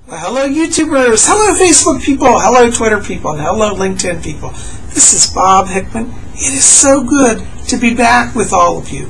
Well, hello YouTubers, hello Facebook people, hello Twitter people, and hello LinkedIn people. This is Bob Hickman. It is so good to be back with all of you.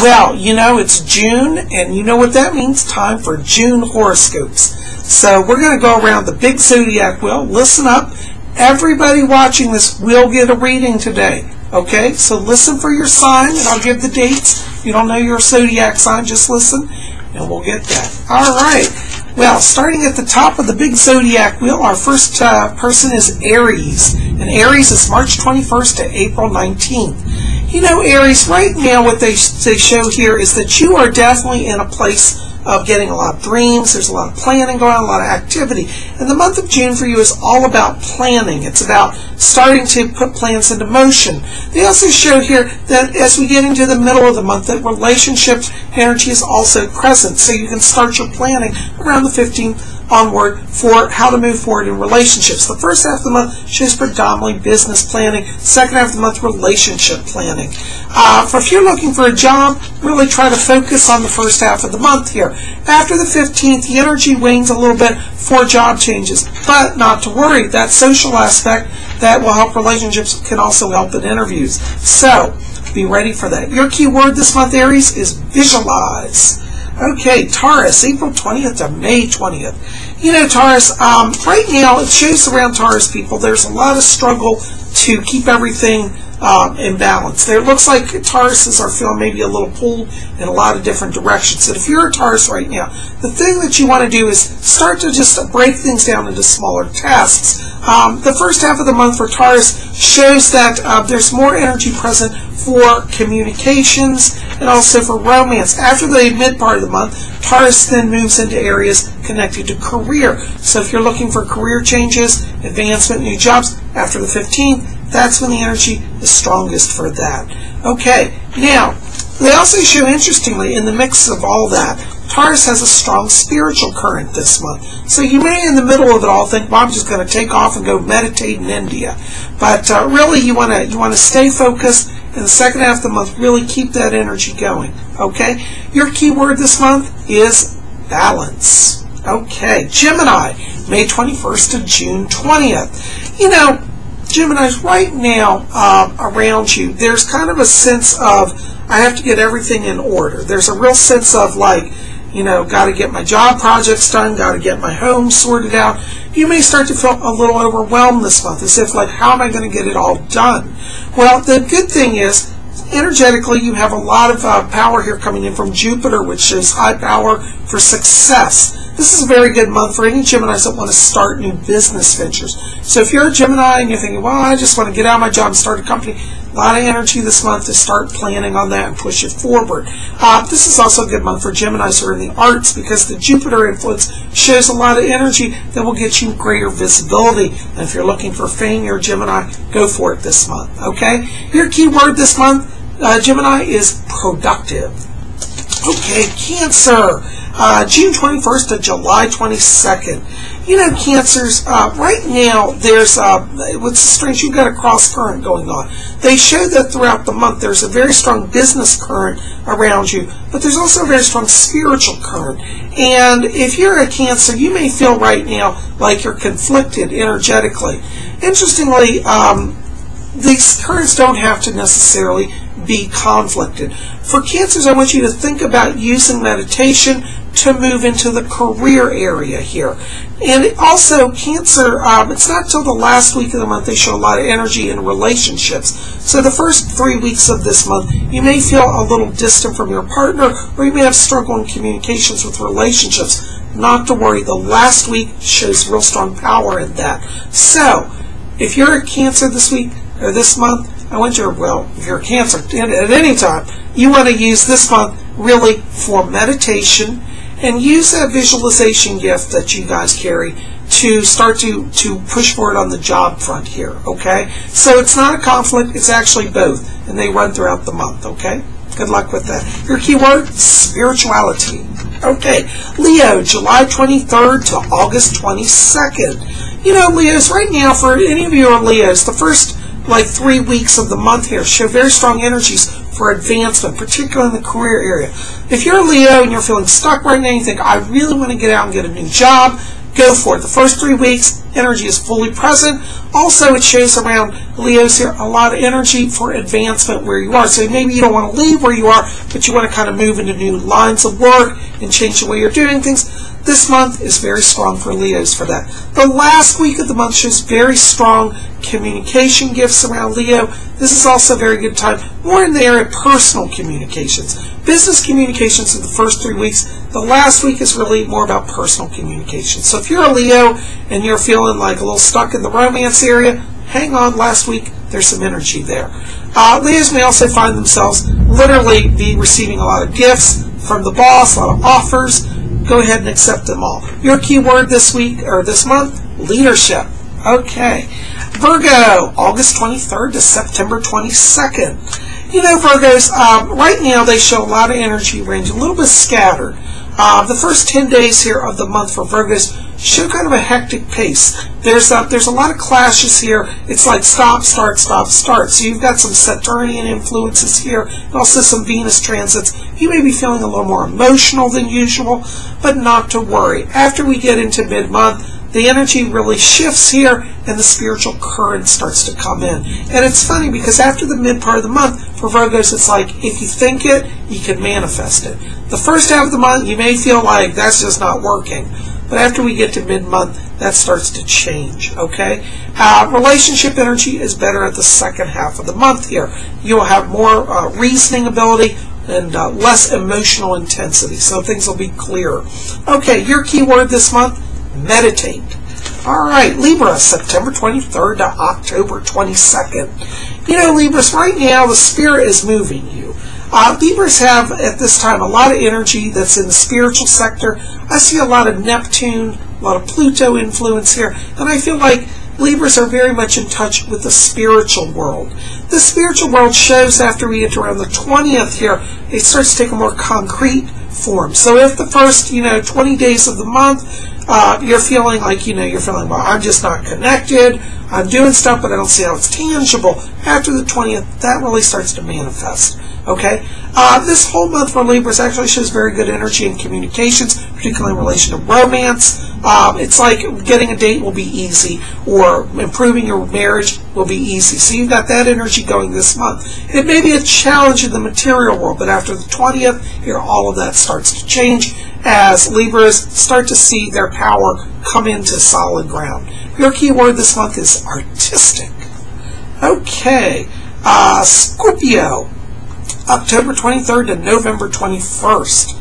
Well, you know it's June, and you know what that means, time for June horoscopes. So we're going to go around the big Zodiac wheel. Listen up. Everybody watching this will get a reading today. Okay, so listen for your sign, and I'll give the dates. If you don't know your Zodiac sign, just listen, and we'll get that. All right. Well, starting at the top of the big Zodiac wheel, our first person is Aries. And Aries is March 21st to April 19th. You know, Aries, right now what they show here is that you are definitely in a place of getting a lot of dreams. There's a lot of planning going on, a lot of activity. And the month of June for you is all about planning. It's about starting to put plans into motion. They also show here that as we get into the middle of the month, that relationships energy is also present. So you can start your planning around the 15th onward for how to move forward in relationships. The first half of the month shows predominantly business planning. Second half of the month, relationship planning. If you're looking for a job, really try to focus on the first half of the month here. After the 15th, the energy wanes a little bit for job changes, but not to worry. That social aspect that will help relationships can also help in interviews. So be ready for that. Your key word this month, Aries, is visualize. Okay, Taurus, April 20th to May 20th. You know, Taurus, right now, it shows around Taurus people, there's a lot of struggle to keep everything in balance. It looks like Tauruses are feeling maybe a little pulled in a lot of different directions. And if you're a Taurus right now, the thing that you want to do is start to just break things down into smaller tasks. The first half of the month for Taurus shows that there's more energy present for communications and also for romance. After the mid part of the month, Taurus then moves into areas connected to career. So if you're looking for career changes, advancement, new jobs, after the 15th, that's when the energy is strongest for that. Okay, now, they also show, interestingly, in the mix of all that, Taurus has a strong spiritual current this month. So you may, in the middle of it all, think, well, I'm just going to take off and go meditate in India. But really, you want to stay focused. In the second half of the month, really keep that energy going. Okay? Your key word this month is balance. Okay, Gemini, May 21st to June 20th. You know, Geminis, right now around you, there's kind of a sense of, I have to get everything in order. There's a real sense of like, you know, got to get my job projects done, got to get my home sorted out. You may start to feel a little overwhelmed this month, as if like, how am I going to get it all done? Well, the good thing is, energetically, you have a lot of power here coming in from Jupiter, which shows high power for success. This is a very good month for any Geminis that want to start new business ventures. So if you're a Gemini and you're thinking, well, I just want to get out of my job and start a company, a lot of energy this month to start planning on that and push it forward. This is also a good month for Geminis who are in the arts, because the Jupiter influence shows a lot of energy that will get you greater visibility. And if you're looking for fame, you're a Gemini, go for it this month. Okay? Your key word this month, Gemini, is productive. Okay, Cancer, June 21st to July 22nd. You know, Cancers, right now, there's, what's strange, you've got a cross current going on. They show that throughout the month there's a very strong business current around you, but there's also a very strong spiritual current. And if you're a Cancer, you may feel right now like you're conflicted energetically. Interestingly, these currents don't have to necessarily be conflicted. For Cancers, I want you to think about using meditation to move into the career area here. And also, Cancer, it's not till the last week of the month they show a lot of energy in relationships. So the first 3 weeks of this month, you may feel a little distant from your partner, or you may have struggle in communications with relationships. Not to worry, the last week shows real strong power in that. So, if you're a Cancer this week, or this month, I want you to, well, if you're a Cancer, at any time, you want to use this month really for meditation, and use that visualization gift that you guys carry to start to push forward on the job front here, okay? So it's not a conflict, it's actually both, and they run throughout the month, okay? Good luck with that. Your keyword, spirituality. Okay, Leo, July 23rd to August 22nd. You know, Leos, right now, for any of you who are Leos, the first like 3 weeks of the month here show very strong energies for advancement, particularly in the career area. If you're a Leo and you're feeling stuck right now, you think, I really want to get out and get a new job, go for it. The first 3 weeks, energy is fully present. Also, it shows around Leos here a lot of energy for advancement where you are. So maybe you don't want to leave where you are, but you want to kind of move into new lines of work and change the way you're doing things. This month is very strong for Leos for that. The last week of the month shows very strong communication gifts around Leo. This is also a very good time, more in the area of personal communications. Business communications in the first 3 weeks. The last week is really more about personal communication. So if you're a Leo and you're feeling like a little stuck in the romance area, hang on. Last week, there's some energy there. Leos may also find themselves literally be receiving a lot of gifts from the boss, a lot of offers. Go ahead and accept them all. Your key word this week or this month, leadership. Okay. Virgo, August 23rd to September 22nd. You know, Virgos, right now they show a lot of energy range, a little bit scattered. The first 10 days here of the month for Virgos show kind of a hectic pace. There's a lot of clashes here. It's like stop, start, stop, start. So you've got some Saturnian influences here, and also some Venus transits. You may be feeling a little more emotional than usual, but not to worry. After we get into mid-month, the energy really shifts here, and the spiritual current starts to come in. And it's funny because after the mid part of the month, for Virgos, it's like if you think it, you can manifest it. The first half of the month, you may feel like that's just not working. But after we get to mid-month, that starts to change, okay? Relationship energy is better at the second half of the month here. You'll have more reasoning ability and less emotional intensity, so things will be clearer. Okay, your key word this month, meditate. All right, Libra, September 23rd to October 22nd. You know, Libras, right now the spirit is moving you. Libras have, at this time, a lot of energy that's in the spiritual sector. I see a lot of Neptune, a lot of Pluto influence here, and I feel like Libras are very much in touch with the spiritual world. The spiritual world shows after we get around the 20th here, it starts to take a more concrete form. So if the first, 20 days of the month, you're feeling like, well, I'm just not connected, I'm doing stuff, but I don't see how it's tangible. After the 20th, that really starts to manifest. Okay? This whole month for Libras actually shows very good energy in communications, particularly in relation to romance. It's like getting a date will be easy, or improving your marriage will be easy. So you've got that energy going this month. It may be a challenge in the material world, but after the 20th, here all of that starts to change as Libras start to see their power come into solid ground. Your key word this month is artistic. Okay, Scorpio, October 23rd to November 21st.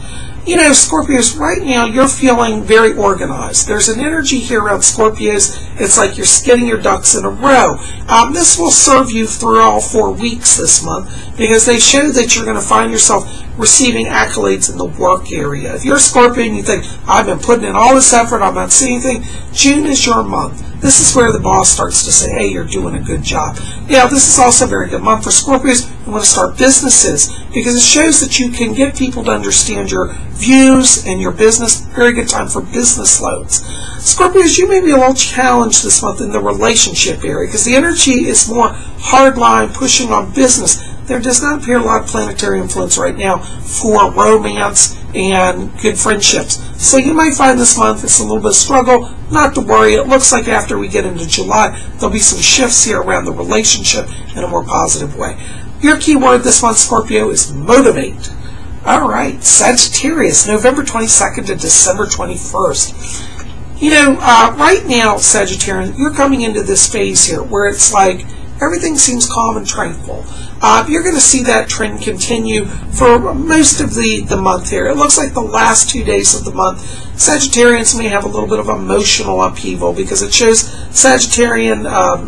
Scorpios, right now you're feeling very organized. There's an energy here around Scorpios. It's like you're getting your ducks in a row. This will serve you through all 4 weeks this month because they show that you're going to find yourself receiving accolades in the work area. If you're a Scorpio and you think, I've been putting in all this effort, I'm not seeing anything, June is your month. This is where the boss starts to say, hey, you're doing a good job. Yeah, this is also a very good month for Scorpios who want to start businesses because it shows that you can get people to understand your views and your business. Very good time for business loans. Scorpios, you may be a little challenged this month in the relationship area because the energy is more hardline, pushing on business. There does not appear a lot of planetary influence right now for romance and good friendships. So you might find this month it's a little bit of struggle. Not to worry. It looks like after we get into July, there'll be some shifts here around the relationship in a more positive way. Your key word this month, Scorpio, is motivate. All right, Sagittarius, November 22nd to December 21st. Right now, Sagittarius, you're coming into this phase here where it's like everything seems calm and tranquil. You're going to see that trend continue for most of the month here. It looks like the last 2 days of the month, Sagittarians may have a little bit of emotional upheaval because it shows Sagittarian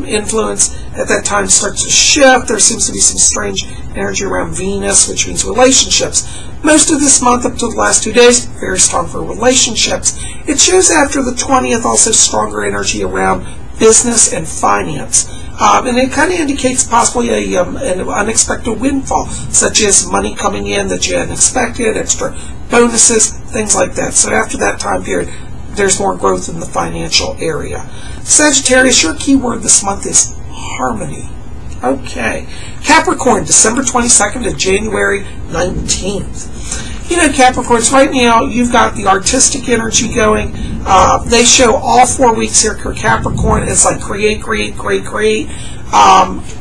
influence at that time starts to shift. There seems to be some strange energy around Venus, which means relationships. Most of this month up to the last 2 days, very strong for relationships. It shows after the 20th also stronger energy around business and finance. And it kind of indicates possibly an unexpected windfall, such as money coming in that you hadn't expected, extra bonuses, things like that. So after that time period, there's more growth in the financial area. Sagittarius, your key word this month is harmony. Okay. Capricorn, December 22nd to January 19th. You know, Capricorns, right now you've got the artistic energy going. They show all 4 weeks here for Capricorn. It's like create.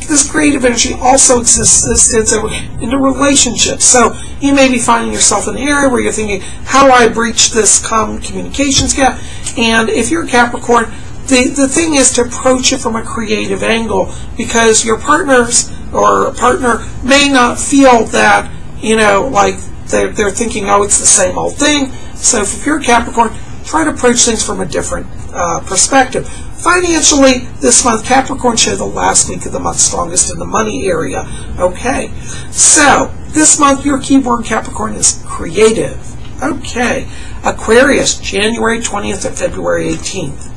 This creative energy also exists into relationships. So you may be finding yourself in an area where you're thinking, how do I breach this communications gap? And if you're a Capricorn, the thing is to approach it from a creative angle, because your partners or partner may not feel that, you know, like they're thinking, oh, it's the same old thing. So if you're a Capricorn, try to approach things from a different perspective. Financially, this month, Capricorn show the last week of the month strongest in the money area. Okay, so this month your keyword, Capricorn, is creative. Okay, Aquarius, January 20th to February 18th.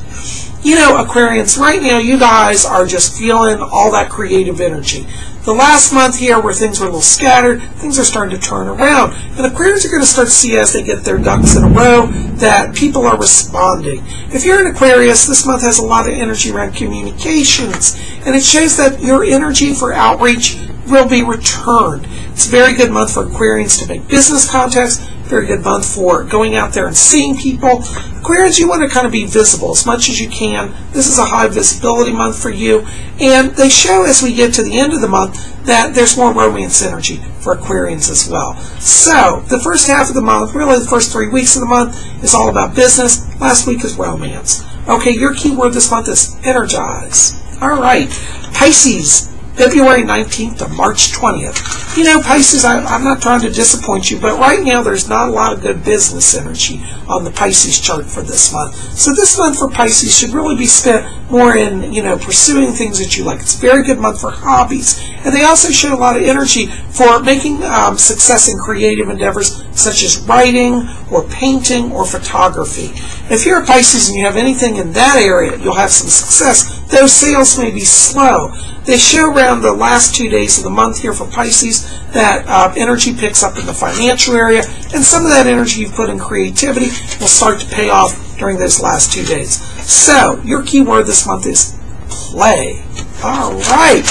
You know, Aquarians, right now you guys are just feeling all that creative energy. The last month here where things were a little scattered, things are starting to turn around. And Aquarians are going to start to see, as they get their ducks in a row, that people are responding. If you're an Aquarius, this month has a lot of energy around communications. And it shows that your energy for outreach will be returned. It's a very good month for Aquarians to make business contacts. Very good month for going out there and seeing people. Aquarians, you want to kind of be visible as much as you can. This is a high visibility month for you. And they show, as we get to the end of the month, that there's more romance energy for Aquarians as well. So the first half of the month, really the first 3 weeks of the month, is all about business. Last week is romance. Okay, your keyword this month is energize. All right, Pisces, February 19th to March 20th. You know, Pisces, I'm not trying to disappoint you, but right now there's not a lot of good business energy on the Pisces chart for this month. So this month for Pisces should really be spent more in, you know, pursuing things that you like. It's a very good month for hobbies. And they also show a lot of energy for making success in creative endeavors such as writing or painting or photography. If you're a Pisces and you have anything in that area, you'll have some success. Those sales may be slow. They show around the last 2 days of the month here for Pisces that energy picks up in the financial area, and some of that energy you put in creativity will start to pay off during those last 2 days. So your keyword this month is play. All right.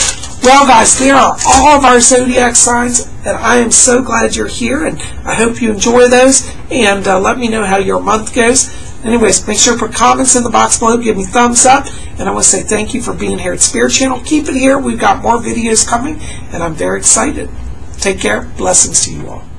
Well, guys, there are all of our zodiac signs, and I am so glad you're here, and I hope you enjoy those, and let me know how your month goes. Anyways, make sure to put comments in the box below, give me thumbs up, and I want to say thank you for being here at Spirit Channel. Keep it here. We've got more videos coming, and I'm very excited. Take care. Blessings to you all.